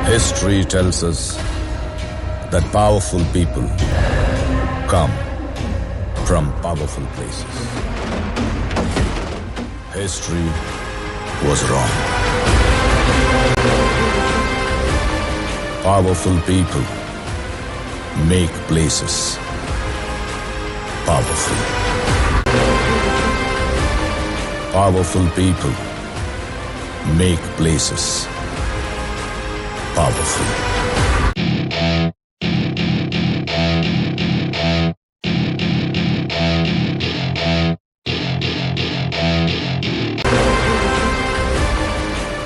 History tells us that powerful people come from powerful places. History was wrong. Powerful people make places powerful. Powerful people make places powerful.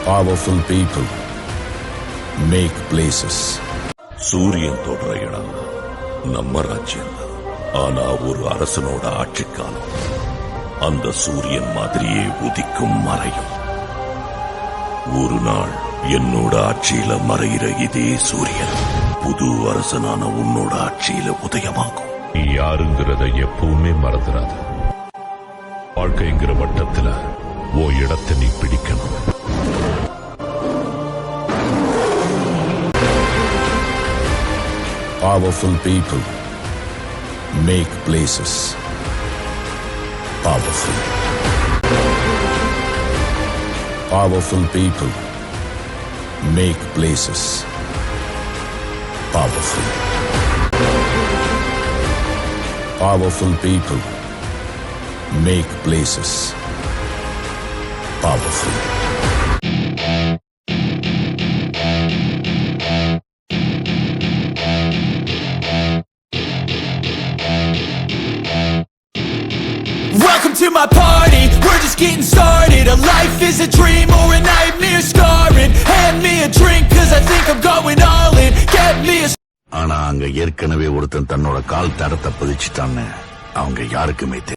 Powerful people make places. சூரியன் தொடர இடம் நம்ம ராஜ்யம். ஆனா ஒரு அரசனோட ஆட்சி காலம் அந்த சூரியன் மாதிரியே உதிக்கும் மறையும். ஒரு நாள் என்னோட ஆட்சியில மறையிற இதே சூரியன் புது அரசனான உன்னோட ஆட்சியில உதயமாகும். நீ யாருங்கிறத எப்பவுமே மறந்துடாத. வாழ்க்கைங்கிற வட்டத்துல ஓ இடத்தை நீ பிடிக்கணும். Powerful people make places powerful. Powerful people make places powerful. Powerful people make places powerful. Welcome to my party, we're just getting started. A life is a dream or a nightmare scarring. Hand me a drink cause I think I'm going all in. Get me a... ஆனா அங்க ஏற்கனவே ஒருத்தன் தன்னோட கால் தடத்தை பதிச்சுட்டான்னு அவங்க யாருக்குமே தெரியும்.